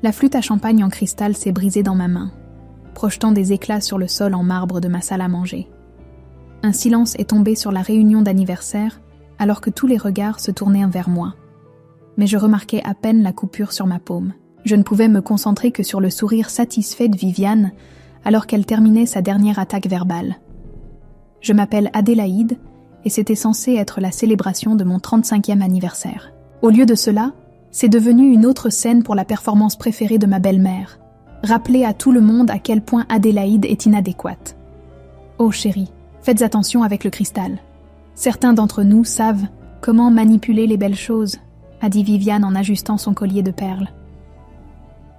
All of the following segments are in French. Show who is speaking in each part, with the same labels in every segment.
Speaker 1: La flûte à champagne en cristal s'est brisée dans ma main, projetant des éclats sur le sol en marbre de ma salle à manger. Un silence est tombé sur la réunion d'anniversaire alors que tous les regards se tournaient vers moi. Mais je remarquais à peine la coupure sur ma paume. Je ne pouvais me concentrer que sur le sourire satisfait de Viviane alors qu'elle terminait sa dernière attaque verbale. Je m'appelle Adélaïde et c'était censé être la célébration de mon 35e anniversaire. Au lieu de cela, c'est devenu une autre scène pour la performance préférée de ma belle-mère. Rappeler à tout le monde à quel point Adélaïde est inadéquate. Oh chérie, faites attention avec le cristal. Certains d'entre nous savent comment manipuler les belles choses, a dit Viviane en ajustant son collier de perles.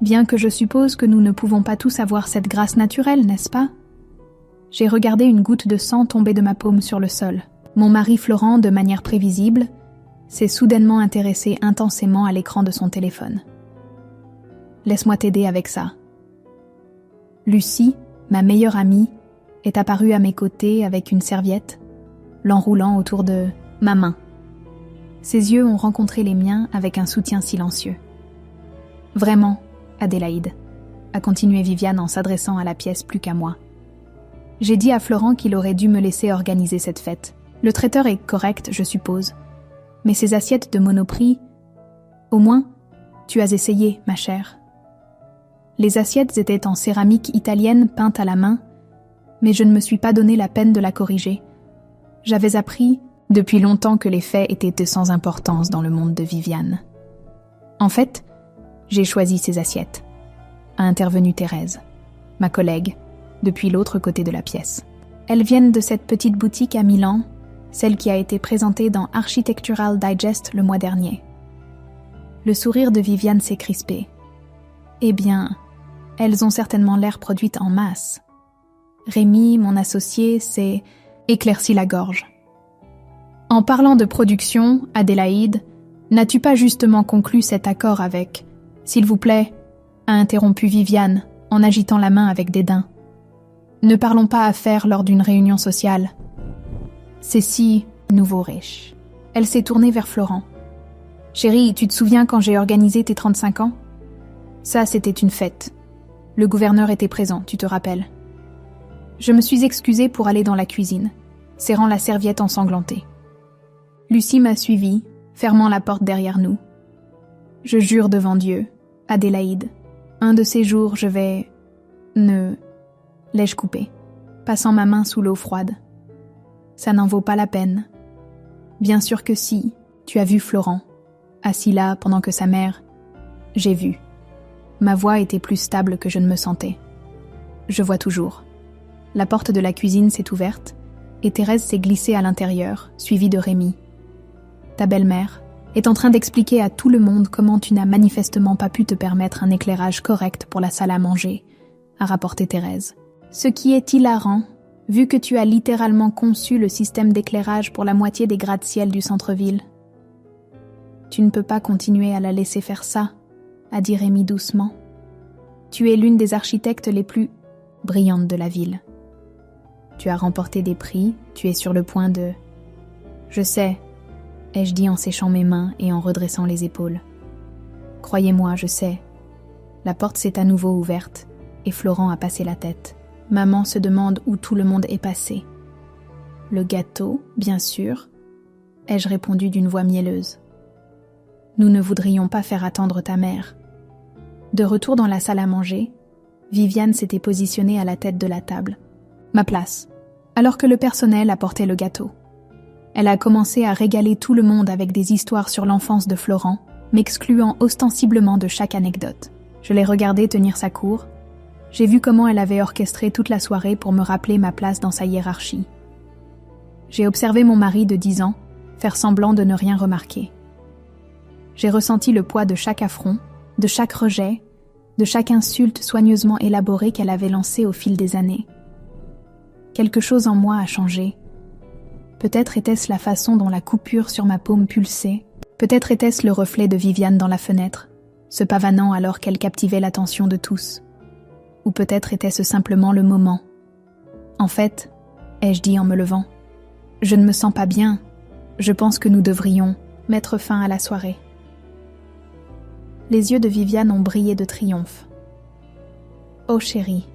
Speaker 1: Bien que je suppose que nous ne pouvons pas tous avoir cette grâce naturelle, n'est-ce pas? J'ai regardé une goutte de sang tomber de ma paume sur le sol. Mon mari Florent, de manière prévisible, s'est soudainement intéressé intensément à l'écran de son téléphone. Laisse-moi t'aider avec ça. Lucie, ma meilleure amie, est apparue à mes côtés avec une serviette, l'enroulant autour de ma main. Ses yeux ont rencontré les miens avec un soutien silencieux. « Vraiment, Adélaïde », a continué Viviane en s'adressant à la pièce plus qu'à moi. J'ai dit à Florent qu'il aurait dû me laisser organiser cette fête. Le traiteur est correct, je suppose. Mais ces assiettes de Monoprix, au moins, tu as essayé, ma chère. Les assiettes étaient en céramique italienne peinte à la main, mais je ne me suis pas donné la peine de la corriger. J'avais appris depuis longtemps que les faits étaient de sans importance dans le monde de Viviane. En fait, j'ai choisi ces assiettes, a intervenu Thérèse, ma collègue, depuis l'autre côté de la pièce. Elles viennent de cette petite boutique à Milan, celle qui a été présentée dans Architectural Digest le mois dernier. Le sourire de Viviane s'est crispé. Eh bien, elles ont certainement l'air produites en masse. Rémi, mon associé, s'est éclairci la gorge. En parlant de production, Adélaïde, n'as-tu pas justement conclu cet accord avec « S'il vous plaît », a interrompu Viviane en agitant la main avec dédain. Ne parlons pas affaires lors d'une réunion sociale. C'est si nouveau riche. Elle s'est tournée vers Florent. Chérie, tu te souviens quand j'ai organisé tes 35 ans? Ça, c'était une fête. Le gouverneur était présent, tu te rappelles. Je me suis excusée pour aller dans la cuisine, serrant la serviette ensanglantée. Lucie m'a suivie, fermant la porte derrière nous. Je jure devant Dieu, Adélaïde, un de ces jours je vais... L'ai-je coupé, passant ma main sous l'eau froide. Ça n'en vaut pas la peine. Bien sûr que si, tu as vu Florent, assis là pendant que sa mère... J'ai vu. Ma voix était plus stable que je ne me sentais. Je vois toujours. La porte de la cuisine s'est ouverte et Thérèse s'est glissée à l'intérieur, suivie de Rémi. Ta belle-mère est en train d'expliquer à tout le monde comment tu n'as manifestement pas pu te permettre un éclairage correct pour la salle à manger, a rapporté Thérèse. Ce qui est hilarant, vu que tu as littéralement conçu le système d'éclairage pour la moitié des gratte-ciel du centre-ville. Tu ne peux pas continuer à la laisser faire ça, a dit Rémi doucement. Tu es l'une des architectes les plus brillantes de la ville. Tu as remporté des prix, tu es sur le point de... Je sais, ai-je dit en séchant mes mains et en redressant les épaules. Croyez-moi, je sais. La porte s'est à nouveau ouverte et Florent a passé la tête. Maman se demande où tout le monde est passé. Le gâteau, bien sûr, ai-je répondu d'une voix mielleuse. Nous ne voudrions pas faire attendre ta mère. De retour dans la salle à manger, Viviane s'était positionnée à la tête de la table. Ma place, alors que le personnel apportait le gâteau. Elle a commencé à régaler tout le monde avec des histoires sur l'enfance de Florent, m'excluant ostensiblement de chaque anecdote. Je l'ai regardée tenir sa cour. J'ai vu comment elle avait orchestré toute la soirée pour me rappeler ma place dans sa hiérarchie. J'ai observé mon mari de 10 ans faire semblant de ne rien remarquer. J'ai ressenti le poids de chaque affront, de chaque rejet, de chaque insulte soigneusement élaborée qu'elle avait lancée au fil des années. Quelque chose en moi a changé. Peut-être était-ce la façon dont la coupure sur ma paume pulsait, peut-être était-ce le reflet de Viviane dans la fenêtre, se pavanant alors qu'elle captivait l'attention de tous. Ou peut-être était-ce simplement le moment. En fait, ai-je dit en me levant, je ne me sens pas bien, je pense que nous devrions mettre fin à la soirée. Les yeux de Viviane ont brillé de triomphe. « Oh chérie,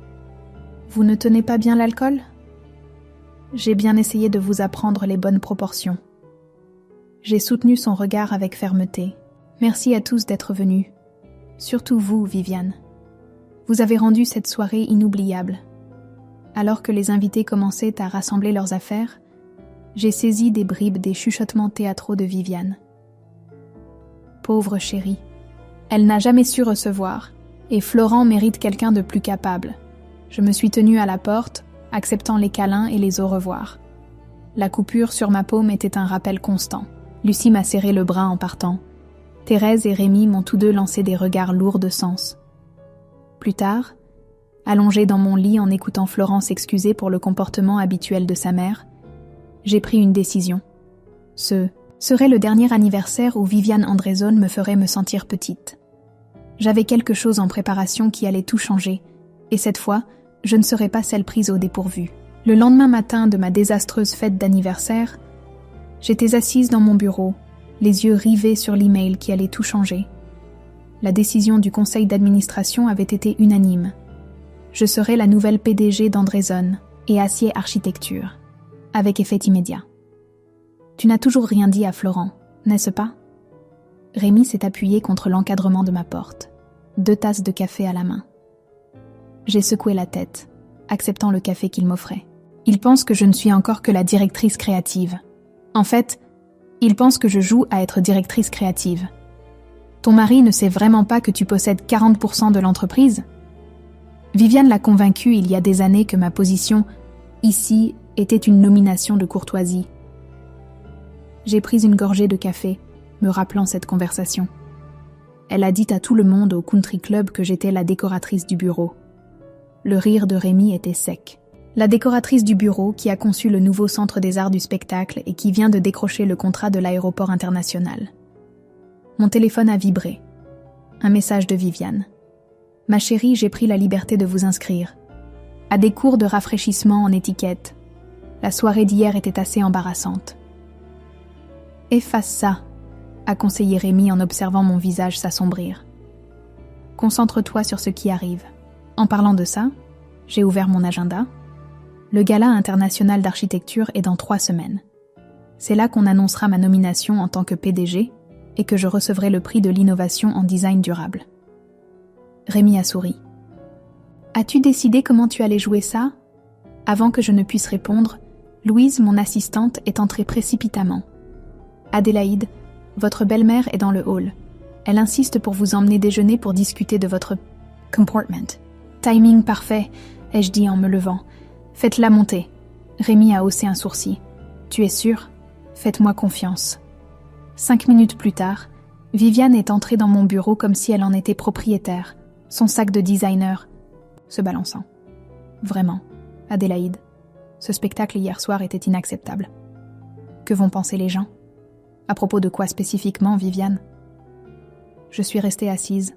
Speaker 1: vous ne tenez pas bien l'alcool ? J'ai bien essayé de vous apprendre les bonnes proportions. » J'ai soutenu son regard avec fermeté. « Merci à tous d'être venus. Surtout vous, Viviane. Vous avez rendu cette soirée inoubliable. » Alors que les invités commençaient à rassembler leurs affaires, j'ai saisi des bribes des chuchotements théâtraux de Viviane. Pauvre chérie. Elle n'a jamais su recevoir, et Florent mérite quelqu'un de plus capable. Je me suis tenue à la porte, acceptant les câlins et les au revoir. La coupure sur ma paume était un rappel constant. Lucie m'a serré le bras en partant. Thérèse et Rémi m'ont tous deux lancé des regards lourds de sens. Plus tard, allongée dans mon lit en écoutant Florent s'excuser pour le comportement habituel de sa mère, j'ai pris une décision. Ce serait le dernier anniversaire où Viviane Andrezone me ferait me sentir petite. J'avais quelque chose en préparation qui allait tout changer, et cette fois, je ne serais pas celle prise au dépourvu. Le lendemain matin de ma désastreuse fête d'anniversaire, j'étais assise dans mon bureau, les yeux rivés sur l'email qui allait tout changer. La décision du conseil d'administration avait été unanime. Je serais la nouvelle PDG d'Andrezone et Acier Architecture, avec effet immédiat. Tu n'as toujours rien dit à Florent, n'est-ce pas ? Rémi s'est appuyé contre l'encadrement de ma porte, 2 tasses de café à la main. J'ai secoué la tête, acceptant le café qu'il m'offrait. Il pense que je ne suis encore que la directrice créative. En fait, il pense que je joue à être directrice créative. Ton mari ne sait vraiment pas que tu possèdes 40% de l'entreprise ? Viviane l'a convaincu il y a des années que ma position, ici, était une nomination de courtoisie. J'ai pris une gorgée de café, me rappelant cette conversation. Elle a dit à tout le monde au country club que j'étais la décoratrice du bureau. Le rire de Rémi était sec. La décoratrice du bureau qui a conçu le nouveau centre des arts du spectacle et qui vient de décrocher le contrat de l'aéroport international. Mon téléphone a vibré. Un message de Viviane. « Ma chérie, j'ai pris la liberté de vous inscrire. À des cours de rafraîchissement en étiquette. La soirée d'hier était assez embarrassante. » « Efface ça, » a conseillé Rémi en observant mon visage s'assombrir. « Concentre-toi sur ce qui arrive. » En parlant de ça, j'ai ouvert mon agenda. Le gala international d'architecture est dans 3 semaines. C'est là qu'on annoncera ma nomination en tant que PDG et que je recevrai le prix de l'innovation en design durable. Rémi a souri. « As-tu décidé comment tu allais jouer ça ?» Avant que je ne puisse répondre, Louise, mon assistante, est entrée précipitamment. Adélaïde, votre belle-mère est dans le hall. Elle insiste pour vous emmener déjeuner pour discuter de votre comportement. Timing parfait, ai-je dit en me levant. Faites-la monter. Rémi a haussé un sourcil. Tu es sûre ? Faites-moi confiance. 5 minutes plus tard, Viviane est entrée dans mon bureau comme si elle en était propriétaire, son sac de designer, se balançant. Vraiment, Adélaïde, ce spectacle hier soir était inacceptable. Que vont penser les gens ? À propos de quoi spécifiquement, Viviane ? Je suis restée assise,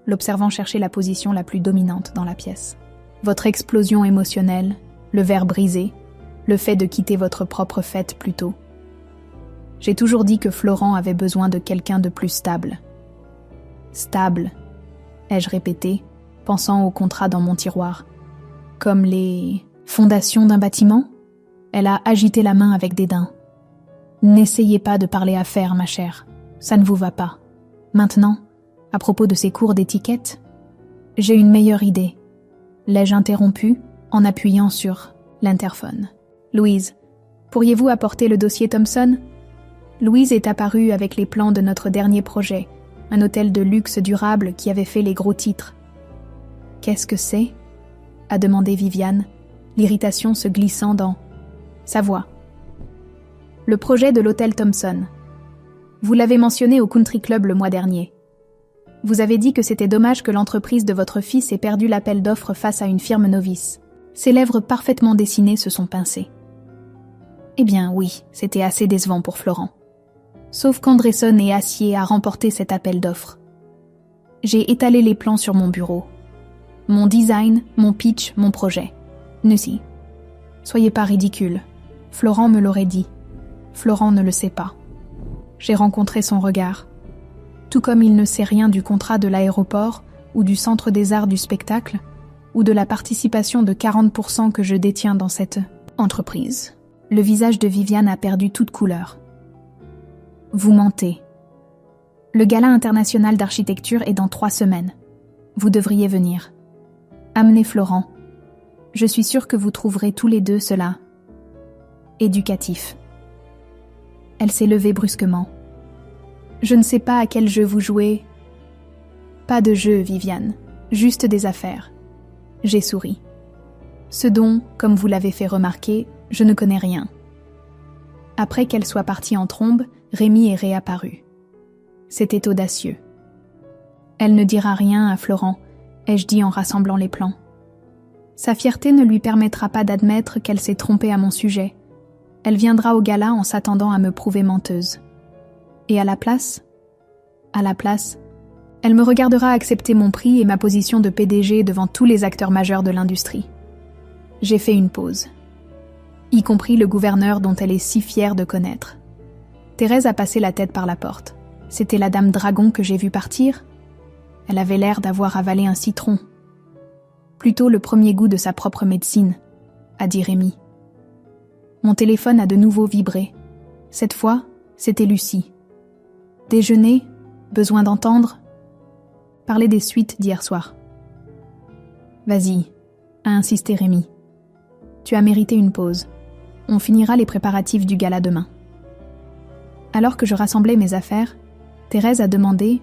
Speaker 1: l'observant chercher la position la plus dominante dans la pièce. Votre explosion émotionnelle, le verre brisé, le fait de quitter votre propre fête plus tôt. J'ai toujours dit que Florent avait besoin de quelqu'un de plus stable. Stable, ai-je répété, pensant au contrat dans mon tiroir. Comme les fondations d'un bâtiment ? Elle a agité la main avec dédain. N'essayez pas de parler affaires, ma chère. Ça ne vous va pas. Maintenant, à propos de ces cours d'étiquette, j'ai une meilleure idée. L'ai-je interrompu en appuyant sur l'interphone. Louise, pourriez-vous apporter le dossier Thomson ? Louise est apparue avec les plans de notre dernier projet, un hôtel de luxe durable qui avait fait les gros titres. Qu'est-ce que c'est ? A demandé Viviane, l'irritation se glissant dans sa voix. Le projet de l'hôtel Thomson. Vous l'avez mentionné au country club le mois dernier. Vous avez dit que c'était dommage que l'entreprise de votre fils ait perdu l'appel d'offres face à une firme novice. Ses lèvres parfaitement dessinées se sont pincées. Eh bien oui, c'était assez décevant pour Florent. Sauf qu'Andrezone et Acier a remporté cet appel d'offres. J'ai étalé les plans sur mon bureau. Mon design, mon pitch, mon projet. Nussy. Soyez pas ridicule. Florent me l'aurait dit. Florent ne le sait pas. J'ai rencontré son regard. tout comme il ne sait rien du contrat de l'aéroport ou du Centre des arts du spectacle, ou de la participation de 40% que je détiens dans cette entreprise. Le visage de Viviane a perdu toute couleur. Vous mentez. Le gala international d'architecture est dans 3 semaines. Vous devriez venir. Amenez Florent. Je suis sûre que vous trouverez tous les deux cela éducatif. Elle s'est levée brusquement. Je ne sais pas à quel jeu vous jouez. Pas de jeu, Viviane, juste des affaires. J'ai souri. Ce dont, comme vous l'avez fait remarquer, je ne connais rien. Après qu'elle soit partie en trombe, Rémi est réapparu. C'était audacieux. Elle ne dira rien à Florent, ai-je dit en rassemblant les plans. Sa fierté ne lui permettra pas d'admettre qu'elle s'est trompée à mon sujet. Elle viendra au gala en s'attendant à me prouver menteuse. Et à la place, elle me regardera accepter mon prix et ma position de PDG devant tous les acteurs majeurs de l'industrie. J'ai fait une pause, y compris le gouverneur dont elle est si fière de connaître. Thérèse a passé la tête par la porte. C'était la dame Dragon que j'ai vue partir. Elle avait l'air d'avoir avalé un citron. Plutôt le premier goût de sa propre médecine, a dit Rémi. Mon téléphone a de nouveau vibré. Cette fois, c'était Lucie. Déjeuner, besoin d'entendre, parler des suites d'hier soir. Vas-y, a insisté Rémi. Tu as mérité une pause. On finira les préparatifs du gala demain. Alors que je rassemblais mes affaires, Thérèse a demandé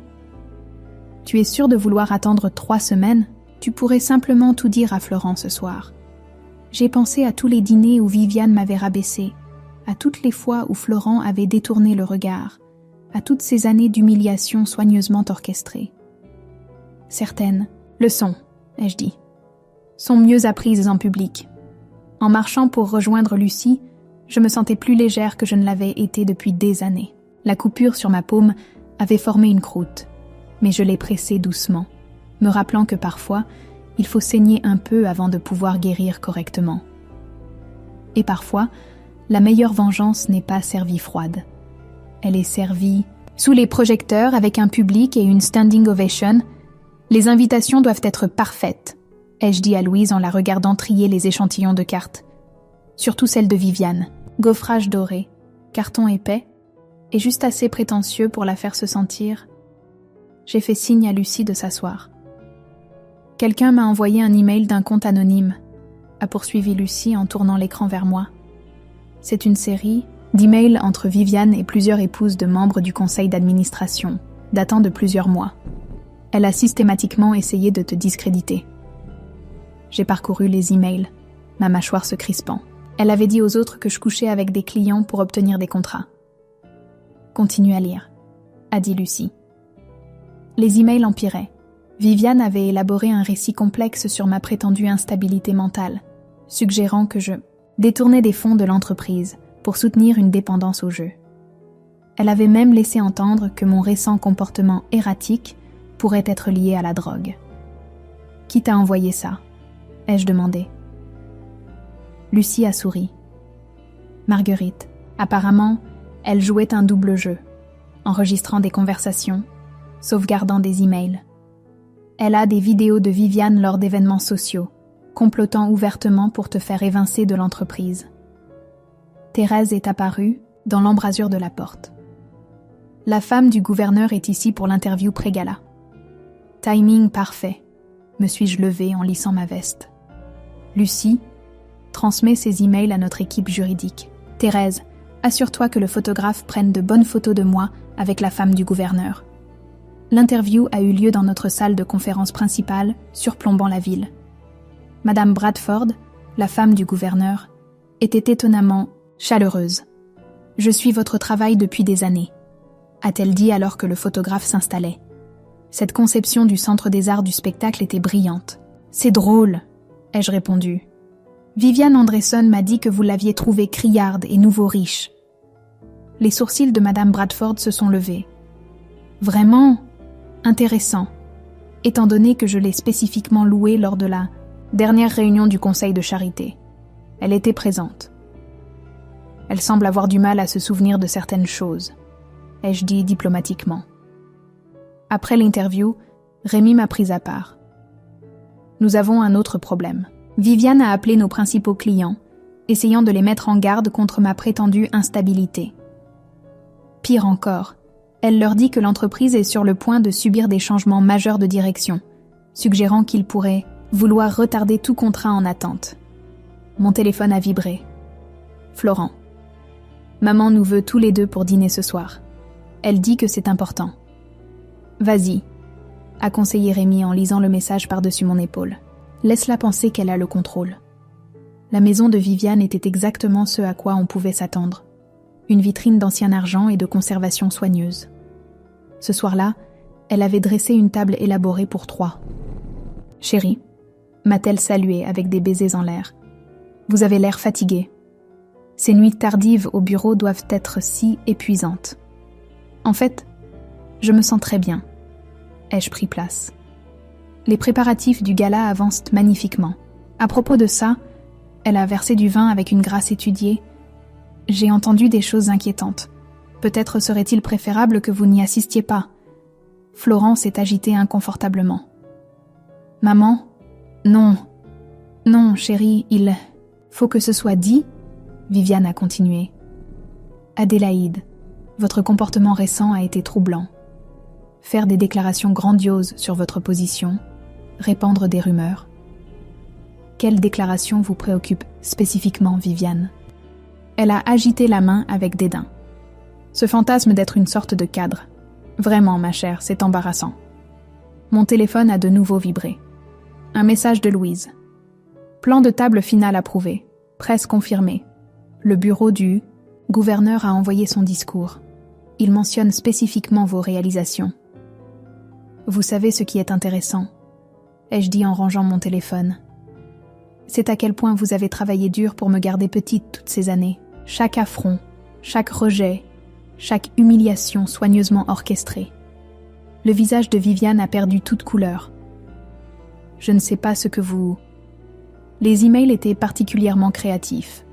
Speaker 1: « Tu es sûre de vouloir attendre 3 semaines ? Tu pourrais simplement tout dire à Florent ce soir. J'ai pensé à tous les dîners où Viviane m'avait rabaissée, à toutes les fois où Florent avait détourné le regard, à toutes ces années d'humiliation soigneusement orchestrées. Certaines leçons, ai-je dit, sont mieux apprises en public. En marchant pour rejoindre Lucie, je me sentais plus légère que je ne l'avais été depuis des années. La coupure sur ma paume avait formé une croûte, mais je l'ai pressée doucement, me rappelant que parfois, il faut saigner un peu avant de pouvoir guérir correctement. Et parfois, la meilleure vengeance n'est pas servie froide. Elle est servie sous les projecteurs avec un public et une standing ovation. Les invitations doivent être parfaites, ai-je dit à Louise en la regardant trier les échantillons de cartes. Surtout celle de Viviane, gaufrage doré, carton épais, et juste assez prétentieux pour la faire se sentir. J'ai fait signe à Lucie de s'asseoir. Quelqu'un m'a envoyé un email d'un compte anonyme, a poursuivi Lucie en tournant l'écran vers moi. C'est une série d'emails entre Viviane et plusieurs épouses de membres du conseil d'administration, datant de plusieurs mois. Elle a systématiquement essayé de te discréditer. J'ai parcouru les emails, ma mâchoire se crispant. Elle avait dit aux autres que je couchais avec des clients pour obtenir des contrats. Continue à lire, a dit Lucie. Les emails empiraient. Viviane avait élaboré un récit complexe sur ma prétendue instabilité mentale, suggérant que je détournais des fonds de l'entreprise pour soutenir une dépendance au jeu. Elle avait même laissé entendre que mon récent comportement erratique pourrait être lié à la drogue. « Qui t'a envoyé ça ?» ai-je demandé. Lucie a souri. Marguerite. Apparemment, elle jouait un double jeu, enregistrant des conversations, sauvegardant des emails. Elle a des vidéos de Viviane lors d'événements sociaux, complotant ouvertement pour te faire évincer de l'entreprise. Thérèse est apparue dans l'embrasure de la porte. La femme du gouverneur est ici pour l'interview pré-gala. Timing parfait, me suis-je levée en lissant ma veste. Lucie transmet ses emails à notre équipe juridique. Thérèse, assure-toi que le photographe prenne de bonnes photos de moi avec la femme du gouverneur. L'interview a eu lieu dans notre salle de conférence principale, surplombant la ville. Madame Bradford, la femme du gouverneur, était étonnamment chaleureuse. « Je suis votre travail depuis des années », a-t-elle dit alors que le photographe s'installait. Cette conception du Centre des arts du spectacle était brillante. « C'est drôle », ai-je répondu. « Viviane Andresson m'a dit que vous l'aviez trouvée criarde et nouveau riche. » Les sourcils de Madame Bradford se sont levés. « Vraiment ? Intéressant, étant donné que je l'ai spécifiquement louée lors de la dernière réunion du conseil de charité. Elle était présente. Elle semble avoir du mal à se souvenir de certaines choses, ai-je dit diplomatiquement. Après l'interview, Rémi m'a prise à part. Nous avons un autre problème. Viviane a appelé nos principaux clients, essayant de les mettre en garde contre ma prétendue instabilité. Pire encore, elle leur dit que l'entreprise est sur le point de subir des changements majeurs de direction, suggérant qu'ils pourraient vouloir retarder tout contrat en attente. Mon téléphone a vibré. Florent. Maman nous veut tous les deux pour dîner ce soir. Elle dit que c'est important. Vas-y, a conseillé Rémi en lisant le message par-dessus mon épaule. Laisse-la penser qu'elle a le contrôle. La maison de Viviane était exactement ce à quoi on pouvait s'attendre. Une vitrine d'ancien argent et de conservation soigneuse. Ce soir-là, elle avait dressé une table élaborée pour 3. « Chérie », m'a-t-elle saluée avec des baisers en l'air. « Vous avez l'air fatiguée. Ces nuits tardives au bureau doivent être si épuisantes. » En fait, je me sens très bien. Ai-je pris place? Les préparatifs du gala avancent magnifiquement. À propos de ça, elle a versé du vin avec une grâce étudiée. J'ai entendu des choses inquiétantes. Peut-être serait-il préférable que vous n'y assistiez pas. Florent s'est agité inconfortablement. Maman? Non. Non, chérie, il faut que ce soit dit. Viviane a continué. Adélaïde, votre comportement récent a été troublant. Faire des déclarations grandioses sur votre position, répandre des rumeurs. Quelle déclaration vous préoccupe spécifiquement, Viviane? Elle a agité la main avec dédain. Ce fantasme d'être une sorte de cadre. Vraiment, ma chère, c'est embarrassant. Mon téléphone a de nouveau vibré. Un message de Louise. Plan de table final approuvé. Presse confirmée. Le bureau du gouverneur a envoyé son discours. Il mentionne spécifiquement vos réalisations. Vous savez ce qui est intéressant, ai-je dit en rangeant mon téléphone. C'est à quel point vous avez travaillé dur pour me garder petite toutes ces années. Chaque affront, chaque rejet, chaque humiliation soigneusement orchestrée. Le visage de Viviane a perdu toute couleur. Je ne sais pas ce que vous... Les emails étaient particulièrement créatifs.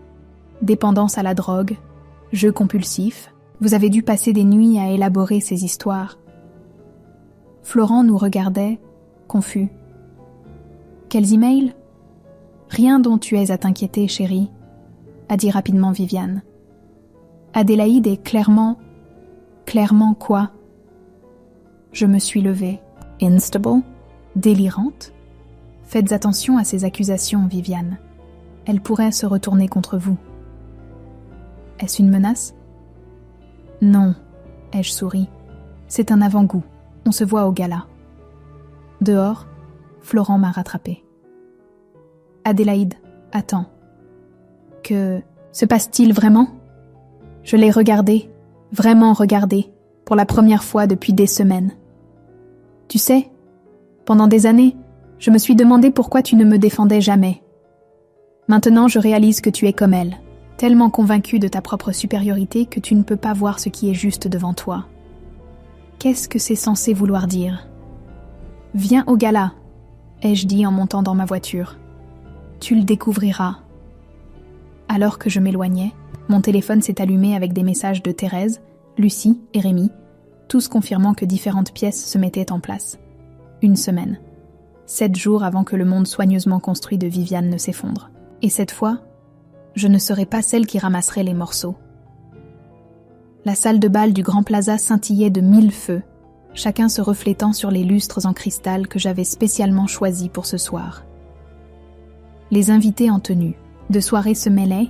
Speaker 1: Dépendance à la drogue, jeux compulsifs, vous avez dû passer des nuits à élaborer ces histoires. Florent nous regardait, confus. Quels emails? Rien dont tu aies à t'inquiéter, chérie, a dit rapidement Viviane. Adélaïde est clairement... Clairement quoi? Je me suis levée. Instable? Délirante? Faites attention à ces accusations, Viviane. Elles pourraient se retourner contre vous. Est-ce une menace? Non, ai-je souri. C'est un avant-goût. On se voit au gala. Dehors, Florent m'a rattrapée. Adélaïde, attends. Que se passe-t-il vraiment? Je l'ai regardé, vraiment regardé, pour la première fois depuis des semaines. Tu sais, pendant des années, je me suis demandé pourquoi tu ne me défendais jamais. Maintenant, je réalise que tu es comme elle, tellement convaincue de ta propre supériorité que tu ne peux pas voir ce qui est juste devant toi. Qu'est-ce que c'est censé vouloir dire? Viens au gala, ai-je dit en montant dans ma voiture. Tu le découvriras. Alors que je m'éloignais, mon téléphone s'est allumé avec des messages de Thérèse, Lucie et Rémi, tous confirmant que différentes pièces se mettaient en place. 1 semaine. 7 jours avant que le monde soigneusement construit de Viviane ne s'effondre. Et cette fois, je ne serai pas celle qui ramasserait les morceaux. La salle de bal du Grand Plaza scintillait de 1000 feux, chacun se reflétant sur les lustres en cristal que j'avais spécialement choisis pour ce soir. Les invités en tenue de soirée se mêlaient,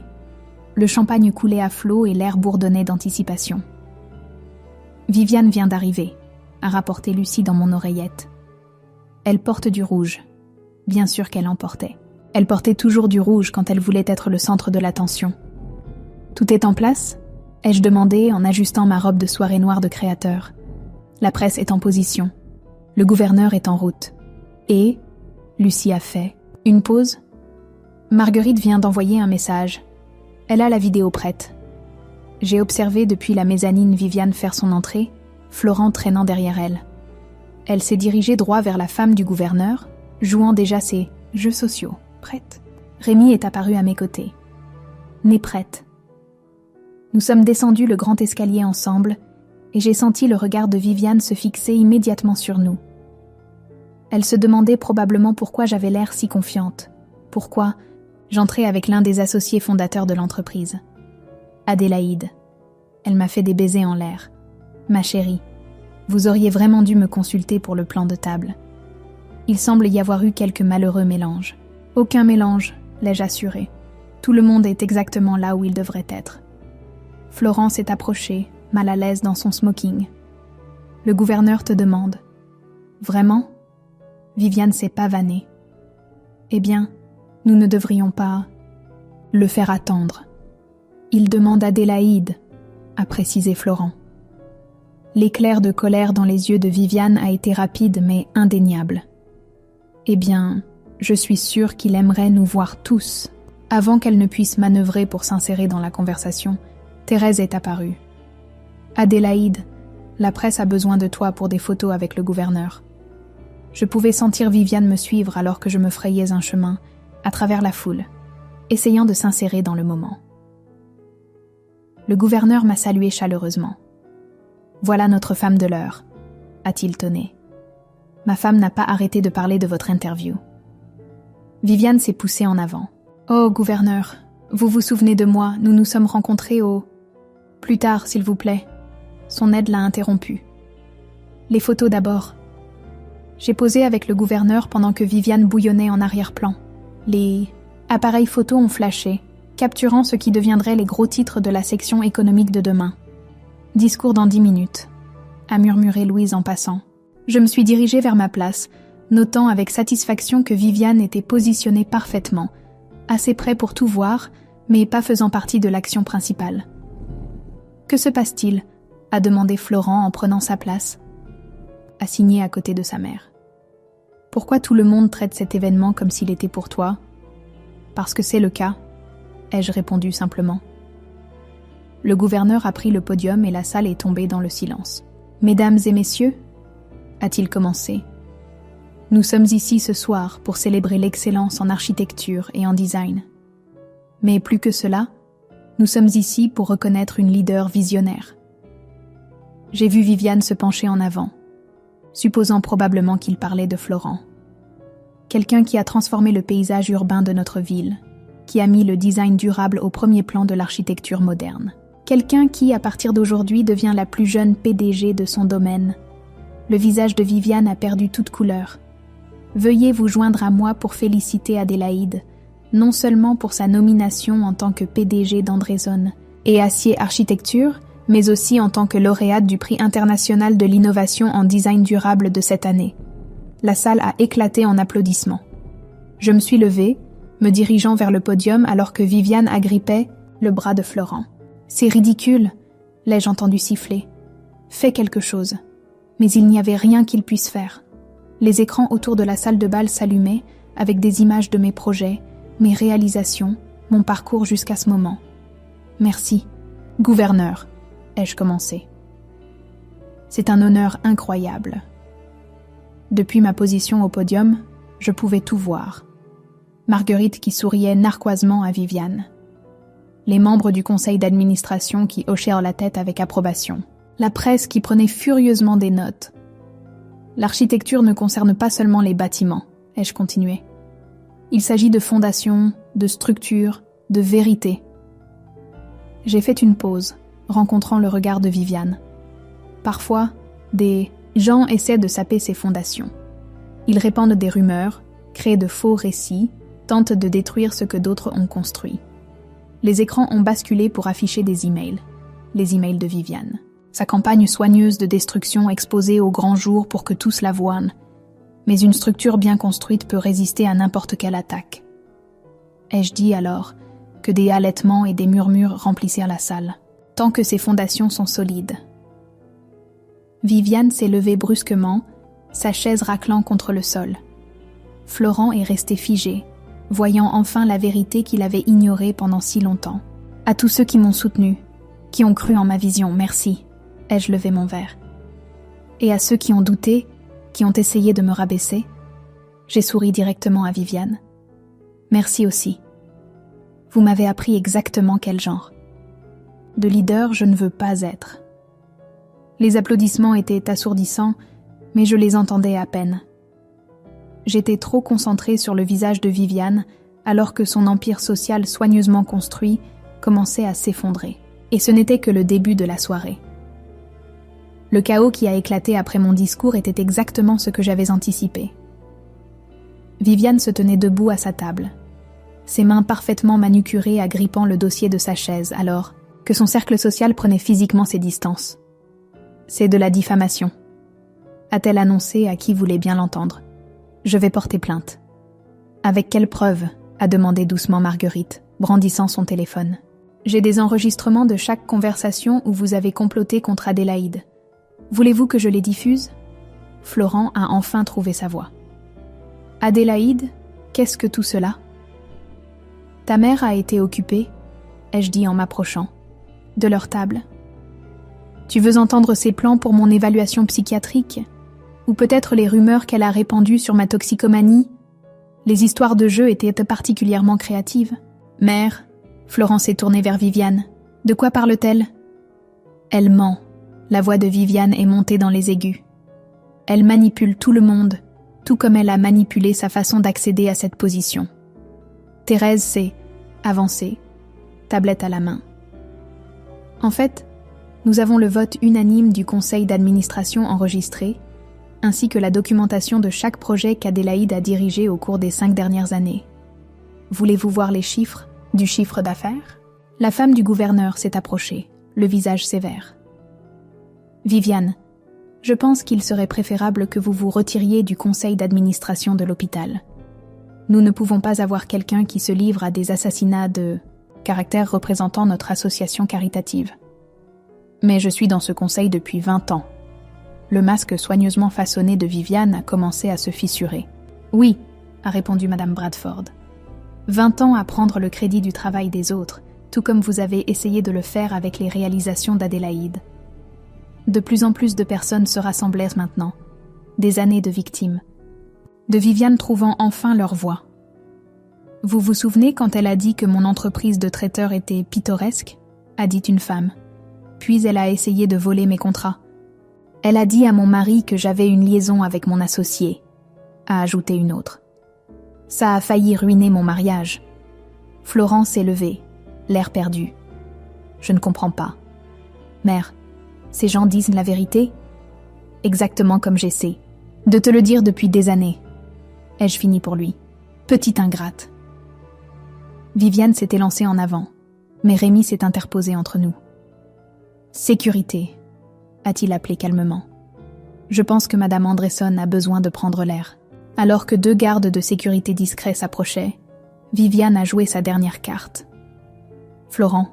Speaker 1: le champagne coulait à flots et l'air bourdonnait d'anticipation. Viviane vient d'arriver, a rapporté Lucie dans mon oreillette. Elle porte du rouge. Bien sûr qu'elle en portait. Elle portait toujours du rouge quand elle voulait être le centre de l'attention. Tout est en place ? Ai-je demandé en ajustant ma robe de soirée noire de créateur. La presse est en position. Le gouverneur est en route. Et, Lucie a fait, une pause. Marguerite vient d'envoyer un message. Elle a la vidéo prête. J'ai observé depuis la mezzanine Viviane faire son entrée, Florent traînant derrière elle. Elle s'est dirigée droit vers la femme du gouverneur, jouant déjà ses jeux sociaux. Prête. Rémi est apparu à mes côtés. Nez prête. Nous sommes descendus le grand escalier ensemble et j'ai senti le regard de Viviane se fixer immédiatement sur nous. Elle se demandait probablement pourquoi j'avais l'air si confiante, pourquoi j'entrais avec l'un des associés fondateurs de l'entreprise. Adélaïde. Elle m'a fait des baisers en l'air. Ma chérie, vous auriez vraiment dû me consulter pour le plan de table. Il semble y avoir eu quelques malheureux mélanges. Aucun mélange, l'ai-je assuré. Tout le monde est exactement là où il devrait être. Florent s'est approché, mal à l'aise dans son smoking. Le gouverneur te demande. Vraiment ? Viviane s'est pavanée. Eh bien, nous ne devrions pas le faire attendre. Il demande Adélaïde, a précisé Florent. L'éclair de colère dans les yeux de Viviane a été rapide mais indéniable. Eh bien, je suis sûre qu'il aimerait nous voir tous. Avant qu'elle ne puisse manœuvrer pour s'insérer dans la conversation, Thérèse est apparue. Adélaïde, la presse a besoin de toi pour des photos avec le gouverneur. Je pouvais sentir Viviane me suivre alors que je me frayais un chemin, à travers la foule, essayant de s'insérer dans le moment. Le gouverneur m'a salué chaleureusement. « Voilà notre femme de l'heure », a-t-il tonné. « Ma femme n'a pas arrêté de parler de votre interview. » Viviane s'est poussée en avant. « Oh, gouverneur, vous vous souvenez de moi, nous nous sommes rencontrés au... » « Plus tard, s'il vous plaît. » Son aide l'a interrompu. « Les photos d'abord. » J'ai posé avec le gouverneur pendant que Viviane bouillonnait en arrière-plan. Les appareils photos ont flashé, capturant ce qui deviendrait les gros titres de la section économique de demain. « Discours dans 10 minutes », a murmuré Louise en passant. Je me suis dirigée vers ma place, notant avec satisfaction que Viviane était positionnée parfaitement, assez près pour tout voir, mais pas faisant partie de l'action principale. « Que se passe-t-il » a demandé Florent en prenant sa place, assigné à côté de sa mère. « Pourquoi tout le monde traite cet événement comme s'il était pour toi ?»« Parce que c'est le cas », ai-je répondu simplement. Le gouverneur a pris le podium et la salle est tombée dans le silence. « Mesdames et messieurs » a-t-il commencé. « Nous sommes ici ce soir pour célébrer l'excellence en architecture et en design. Mais plus que cela, nous sommes ici pour reconnaître une leader visionnaire. » J'ai vu Viviane se pencher en avant, supposant probablement qu'il parlait de Florent. Quelqu'un qui a transformé le paysage urbain de notre ville, qui a mis le design durable au premier plan de l'architecture moderne. Quelqu'un qui, à partir d'aujourd'hui, devient la plus jeune PDG de son domaine. Le visage de Viviane a perdu toute couleur. Veuillez vous joindre à moi pour féliciter Adélaïde, non seulement pour sa nomination en tant que PDG d'Andrezone et Acier Architecture, mais aussi en tant que lauréate du prix international de l'innovation en design durable de cette année. La salle a éclaté en applaudissements. Je me suis levée, me dirigeant vers le podium alors que Viviane agrippait le bras de Florent. « C'est ridicule », l'ai-je entendu siffler. « Fais quelque chose. » Mais il n'y avait rien qu'il puisse faire. Les écrans autour de la salle de bal s'allumaient avec des images de mes projets, mes réalisations, mon parcours jusqu'à ce moment. « Merci, gouverneur », ai-je commencé. C'est un honneur incroyable. Depuis ma position au podium, je pouvais tout voir. Marguerite qui souriait narquoisement à Viviane. Les membres du conseil d'administration qui hochèrent la tête avec approbation. La presse qui prenait furieusement des notes. L'architecture ne concerne pas seulement les bâtiments, ai-je continué. Il s'agit de fondations, de structures, de vérité. J'ai fait une pause, rencontrant le regard de Viviane. Parfois, des gens essaient de saper ces fondations. Ils répandent des rumeurs, créent de faux récits, tentent de détruire ce que d'autres ont construit. Les écrans ont basculé pour afficher des emails, les emails de Viviane. Sa campagne soigneuse de destruction exposée au grand jour pour que tous la voient. Mais une structure bien construite peut résister à n'importe quelle attaque. Ai-je dit alors que des halètements et des murmures remplissèrent la salle, tant que ses fondations sont solides. Viviane s'est levée brusquement, sa chaise raclant contre le sol. Florent est resté figé, voyant enfin la vérité qu'il avait ignorée pendant si longtemps. À tous ceux qui m'ont soutenu, qui ont cru en ma vision, merci, ai-je levé mon verre. Et à ceux qui ont douté, qui ont essayé de me rabaisser, j'ai souri directement à Viviane. Merci aussi. Vous m'avez appris exactement quel genre. De leader, je ne veux pas être. Les applaudissements étaient assourdissants, mais je les entendais à peine. J'étais trop concentrée sur le visage de Viviane, alors que son empire social soigneusement construit commençait à s'effondrer. Et ce n'était que le début de la soirée. Le chaos qui a éclaté après mon discours était exactement ce que j'avais anticipé. Viviane se tenait debout à sa table, ses mains parfaitement manucurées agrippant le dossier de sa chaise, alors que son cercle social prenait physiquement ses distances. « C'est de la diffamation », a-t-elle annoncé à qui voulait bien l'entendre. « Je vais porter plainte. »« Avec quelle preuve ?» a demandé doucement Marguerite, brandissant son téléphone. « J'ai des enregistrements de chaque conversation où vous avez comploté contre Adélaïde. Voulez-vous que je les diffuse ?» Florent a enfin trouvé sa voix. « Adélaïde, qu'est-ce que tout cela ?»« Ta mère a été occupée, » ai-je dit en m'approchant, « de leur table. Tu veux entendre ses plans pour mon évaluation psychiatrique ? Ou peut-être les rumeurs qu'elle a répandues sur ma toxicomanie ? Les histoires de jeu étaient particulièrement créatives. »« Mère », Florent s'est tournée vers Viviane. « De quoi parle-t-elle » ? Elle ment. La voix de Viviane est montée dans les aigus. Elle manipule tout le monde, tout comme elle a manipulé sa façon d'accéder à cette position. Thérèse s'est avancée, tablette à la main. En fait, nous avons le vote unanime du conseil d'administration enregistré, ainsi que la documentation de chaque projet qu'Adélaïde a dirigé au cours des 5 dernières années. Voulez-vous voir les chiffres du chiffre d'affaires ? La femme du gouverneur s'est approchée, le visage sévère. Viviane, je pense qu'il serait préférable que vous vous retiriez du conseil d'administration de l'hôpital. Nous ne pouvons pas avoir quelqu'un qui se livre à des assassinats de caractère représentant notre association caritative. Mais je suis dans ce conseil depuis 20 ans. Le masque soigneusement façonné de Viviane a commencé à se fissurer. « Oui », a répondu Madame Bradford. 20 ans à prendre le crédit du travail des autres, tout comme vous avez essayé de le faire avec les réalisations d'Adélaïde. De plus en plus de personnes se rassemblèrent maintenant. Des années de victimes. De Viviane trouvant enfin leur voix. Vous vous souvenez quand elle a dit que mon entreprise de traiteur était pittoresque ? A dit une femme. Puis elle a essayé de voler mes contrats. Elle a dit à mon mari que j'avais une liaison avec mon associé, a ajouté une autre. Ça a failli ruiner mon mariage. Florent s'est levé, l'air perdu. Je ne comprends pas. Mère, ces gens disent la vérité ? Exactement comme j'essaie de te le dire depuis des années. Ai-je fini pour lui ? Petite ingrate. Viviane s'était lancée en avant, mais Rémi s'est interposé entre nous. Sécurité, a-t-il appelé calmement. Je pense que Madame Andresson a besoin de prendre l'air. Alors que 2 gardes de sécurité discrets s'approchaient, Viviane a joué sa dernière carte. Florent,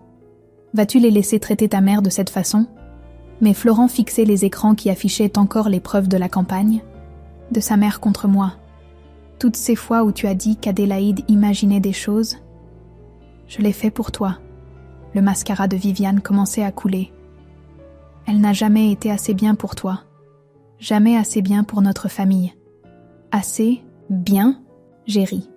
Speaker 1: vas-tu les laisser traiter ta mère de cette façon ? Mais Florent fixait les écrans qui affichaient encore les preuves de la campagne, de sa mère contre moi. Toutes ces fois où tu as dit qu'Adélaïde imaginait des choses, je l'ai fait pour toi. Le mascara de Viviane commençait à couler. Elle n'a jamais été assez bien pour toi. Jamais assez bien pour notre famille. Assez bien, j'ai ri.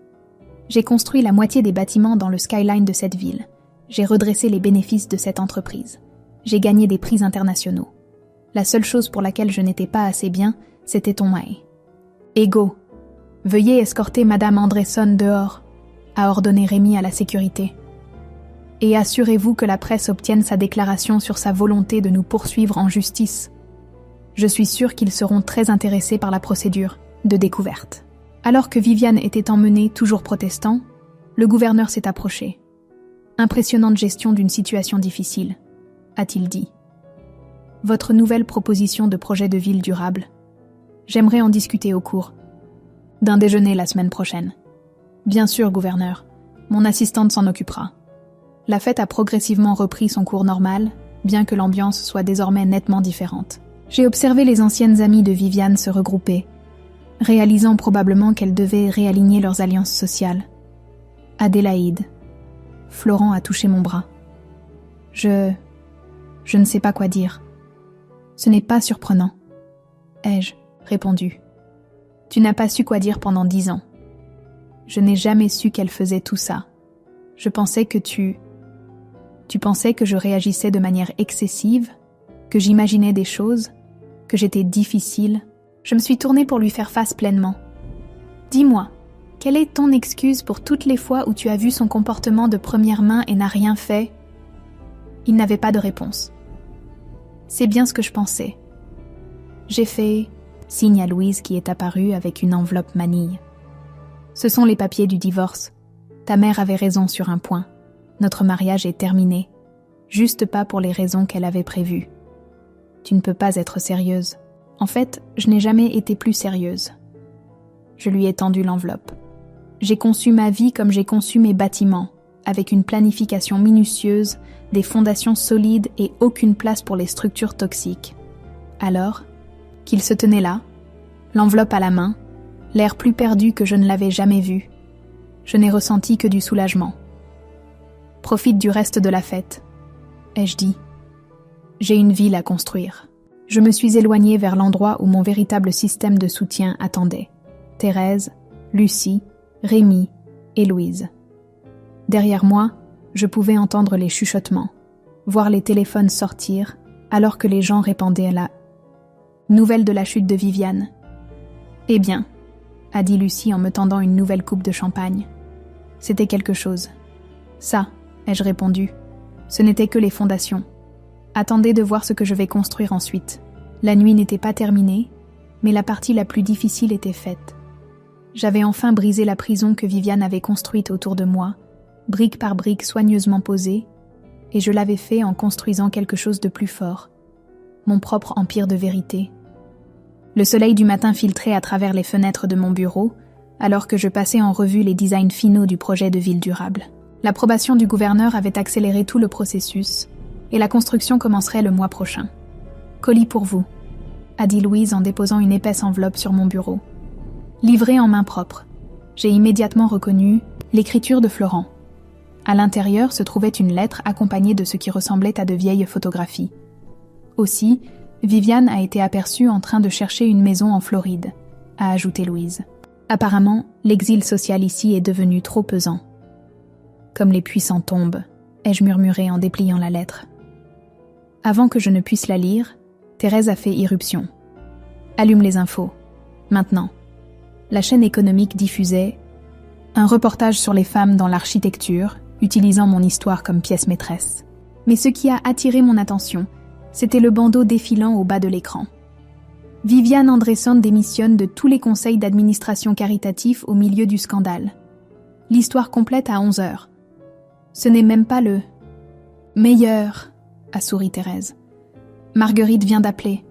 Speaker 1: J'ai construit la moitié des bâtiments dans le skyline de cette ville. J'ai redressé les bénéfices de cette entreprise. J'ai gagné des prix internationaux. La seule chose pour laquelle je n'étais pas assez bien, c'était ton mail. Ego, veuillez escorter Madame Andresson dehors, a ordonné Rémi à la sécurité. Et assurez-vous que la presse obtienne sa déclaration sur sa volonté de nous poursuivre en justice. Je suis sûre qu'ils seront très intéressés par la procédure de découverte. Alors que Viviane était emmenée, toujours protestant, le gouverneur s'est approché. Impressionnante gestion d'une situation difficile, a-t-il dit. Votre nouvelle proposition de projet de ville durable. J'aimerais en discuter au cours d'un déjeuner la semaine prochaine. Bien sûr, gouverneur, mon assistante s'en occupera. La fête a progressivement repris son cours normal, bien que l'ambiance soit désormais nettement différente. J'ai observé les anciennes amies de Viviane se regrouper, réalisant probablement qu'elles devaient réaligner leurs alliances sociales. Adélaïde. Florent a touché mon bras. Je ne sais pas quoi dire. Ce n'est pas surprenant, ai-je répondu. Tu n'as pas su quoi dire pendant 10 ans. Je n'ai jamais su qu'elle faisait tout ça. Je pensais que tu pensais que je réagissais de manière excessive, que j'imaginais des choses, que j'étais difficile. Je me suis tournée pour lui faire face pleinement. « Dis-moi, quelle est ton excuse pour toutes les fois où tu as vu son comportement de première main et n'a rien fait ?» Il n'avait pas de réponse. « C'est bien ce que je pensais. » J'ai fait signe à Louise qui est apparue avec une enveloppe manille. « Ce sont les papiers du divorce. Ta mère avait raison sur un point. Notre mariage est terminé. Juste pas pour les raisons qu'elle avait prévues. Tu ne peux pas être sérieuse. En fait, je n'ai jamais été plus sérieuse. » Je lui ai tendu l'enveloppe. J'ai conçu ma vie comme j'ai conçu mes bâtiments, avec une planification minutieuse, des fondations solides et aucune place pour les structures toxiques. Alors, qu'il se tenait là, l'enveloppe à la main, l'air plus perdu que je ne l'avais jamais vu, je n'ai ressenti que du soulagement. « Profite du reste de la fête, » ai-je dit. J'ai une ville à construire. Je me suis éloignée vers l'endroit où mon véritable système de soutien attendait. Thérèse, Lucie, Rémi et Louise. Derrière moi, je pouvais entendre les chuchotements, voir les téléphones sortir, alors que les gens répandaient la nouvelle de la chute de Viviane. « Eh bien, » a dit Lucie en me tendant une nouvelle coupe de champagne. C'était quelque chose. « Ça, » ai-je répondu, « ce n'était que les fondations. Attendez de voir ce que je vais construire ensuite. » La nuit n'était pas terminée, mais la partie la plus difficile était faite. J'avais enfin brisé la prison que Viviane avait construite autour de moi, brique par brique soigneusement posée, et je l'avais fait en construisant quelque chose de plus fort, mon propre empire de vérité. Le soleil du matin filtrait à travers les fenêtres de mon bureau, alors que je passais en revue les designs finaux du projet de ville durable. L'approbation du gouverneur avait accéléré tout le processus, et la construction commencerait le mois prochain. « Colis pour vous », a dit Louise en déposant une épaisse enveloppe sur mon bureau. Livré en main propre, j'ai immédiatement reconnu l'écriture de Florent. À l'intérieur se trouvait une lettre accompagnée de ce qui ressemblait à de vieilles photographies. Aussi, Viviane a été aperçue en train de chercher une maison en Floride, a ajouté Louise. Apparemment, l'exil social ici est devenu trop pesant. Comme les puissants tombent, ai-je murmuré en dépliant la lettre. Avant que je ne puisse la lire, Thérèse a fait irruption. Allume les infos. Maintenant. La chaîne économique diffusait un reportage sur les femmes dans l'architecture, utilisant mon histoire comme pièce maîtresse. Mais ce qui a attiré mon attention, c'était le bandeau défilant au bas de l'écran. Viviane Andresson démissionne de tous les conseils d'administration caritatifs au milieu du scandale. L'histoire complète à 11h. Ce n'est même pas le meilleur, a souri Thérèse. Marguerite vient d'appeler.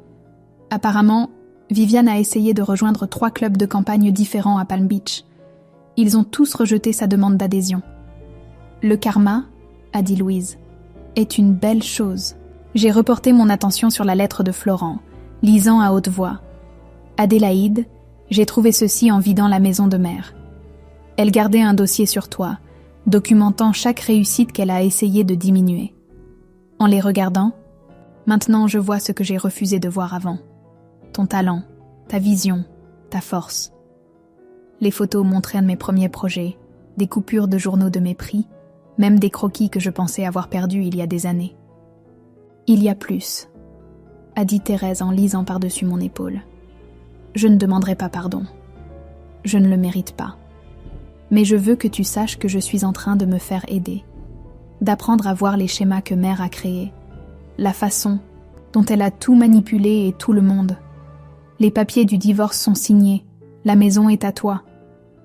Speaker 1: Apparemment, Viviane a essayé de rejoindre 3 clubs de campagne différents à Palm Beach. Ils ont tous rejeté sa demande d'adhésion. Le karma, a dit Louise, est une belle chose. J'ai reporté mon attention sur la lettre de Florent, lisant à haute voix. Adélaïde, j'ai trouvé ceci en vidant la maison de mère. Elle gardait un dossier sur toi, documentant chaque réussite qu'elle a essayé de diminuer. En les regardant, maintenant je vois ce que j'ai refusé de voir avant. Ton talent, ta vision, ta force. Les photos montraient un de mes premiers projets, des coupures de journaux de mes prix, même des croquis que je pensais avoir perdus il y a des années. Il y a plus, a dit Thérèse en lisant par-dessus mon épaule. Je ne demanderai pas pardon. Je ne le mérite pas. Mais je veux que tu saches que je suis en train de me faire aider, d'apprendre à voir les schémas que mère a créés, la façon dont elle a tout manipulé et tout le monde. Les papiers du divorce sont signés, la maison est à toi.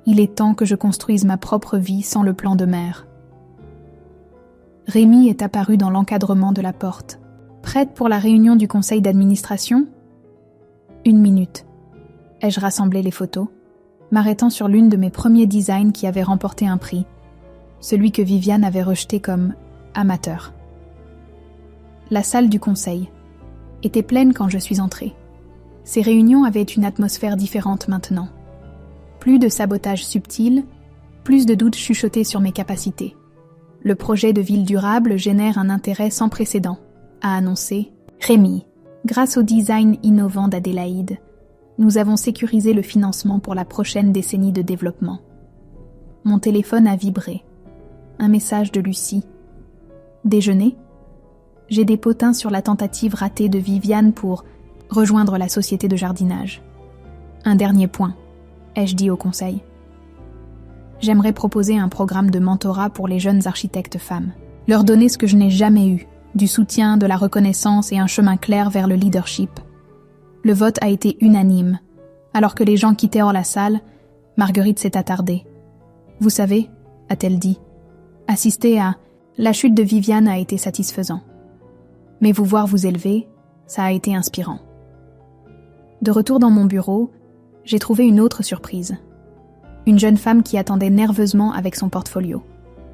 Speaker 1: Il est temps que je construise ma propre vie sans le plan de mère. Rémi est apparu dans l'encadrement de la porte. Prête pour la réunion du conseil d'administration ? 1 minute. Ai-je rassemblé les photos, m'arrêtant sur l'une de mes premiers designs qui avait remporté un prix, celui que Viviane avait rejeté comme amateur. La salle du conseil était pleine quand je suis entrée. Ces réunions avaient une atmosphère différente maintenant. Plus de sabotage subtil, plus de doutes chuchotés sur mes capacités. Le projet de ville durable génère un intérêt sans précédent, a annoncé Rémi. Grâce au design innovant d'Adélaïde, nous avons sécurisé le financement pour la prochaine décennie de développement. Mon téléphone a vibré. Un message de Lucie. Déjeuner ? J'ai des potins sur la tentative ratée de Viviane pour rejoindre la société de jardinage. Un dernier point, ai-je dit au conseil. J'aimerais proposer un programme de mentorat pour les jeunes architectes femmes. Leur donner ce que je n'ai jamais eu, du soutien, de la reconnaissance et un chemin clair vers le leadership. Le vote a été unanime. Alors que les gens quittaient hors la salle, Marguerite s'est attardée. « Vous savez, a-t-elle dit, assister à la chute de Viviane a été satisfaisant. Mais vous voir vous élever, ça a été inspirant. » De retour dans mon bureau, j'ai trouvé une autre surprise. Une jeune femme qui attendait nerveusement avec son portfolio.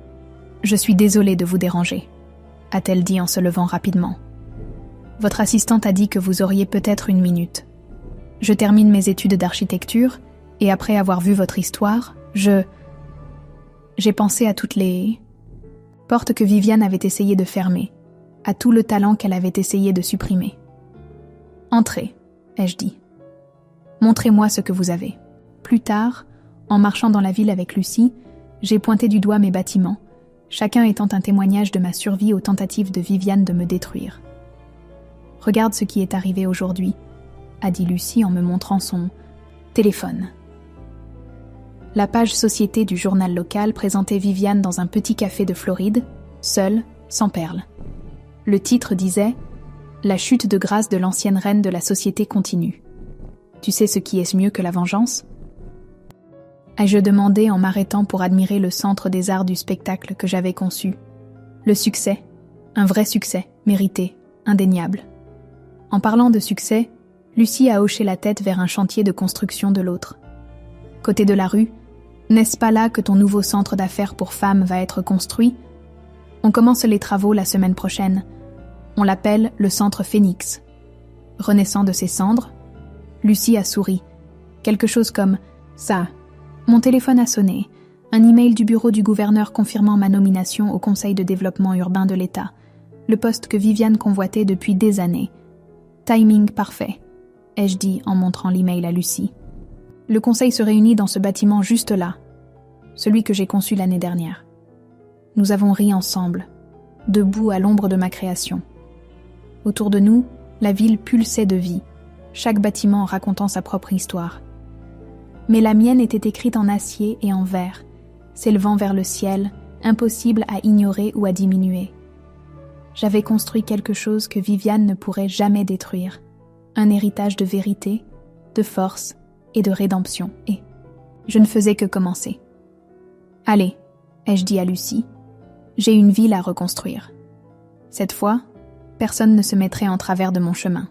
Speaker 1: « Je suis désolée de vous déranger », a-t-elle dit en se levant rapidement. « Votre assistante a dit que vous auriez peut-être une minute. Je termine mes études d'architecture et après avoir vu votre histoire, j'ai pensé à toutes les portes que Viviane avait essayé de fermer, à tout le talent qu'elle avait essayé de supprimer. « Entrez », ai-je dit. « Montrez-moi ce que vous avez. » Plus tard, en marchant dans la ville avec Lucie, j'ai pointé du doigt mes bâtiments, chacun étant un témoignage de ma survie aux tentatives de Viviane de me détruire. « Regarde ce qui est arrivé aujourd'hui », a dit Lucie en me montrant son téléphone. La page société du journal local présentait Viviane dans un petit café de Floride, seule, sans perles. Le titre disait « La chute de grâce de l'ancienne reine de la société continue. Tu sais ce qui est mieux que la vengeance ?» ai-je demandé en m'arrêtant pour admirer le centre des arts du spectacle que j'avais conçu. Le succès, un vrai succès, mérité, indéniable. En parlant de succès, Lucie a hoché la tête vers un chantier de construction de l'autre. Côté de la rue, n'est-ce pas là que ton nouveau centre d'affaires pour femmes va être construit ? On commence les travaux la semaine prochaine. On l'appelle le centre Phénix. Renaissant de ses cendres, Lucie a souri. Quelque chose comme « ça ». Mon téléphone a sonné. Un email du bureau du gouverneur confirmant ma nomination au Conseil de développement urbain de l'État. Le poste que Viviane convoitait depuis des années. Timing parfait, ai-je dit en montrant l'email à Lucie. Le conseil se réunit dans ce bâtiment juste là, celui que j'ai conçu l'année dernière. Nous avons ri ensemble, debout à l'ombre de ma création. Autour de nous, la ville pulsait de vie, chaque bâtiment racontant sa propre histoire. Mais la mienne était écrite en acier et en verre, s'élevant vers le ciel, impossible à ignorer ou à diminuer. J'avais construit quelque chose que Viviane ne pourrait jamais détruire, un héritage de vérité, de force et de rédemption, et je ne faisais que commencer. « Allez », ai-je dit à Lucie, « j'ai une ville à reconstruire. Cette fois, personne ne se mettrait en travers de mon chemin. »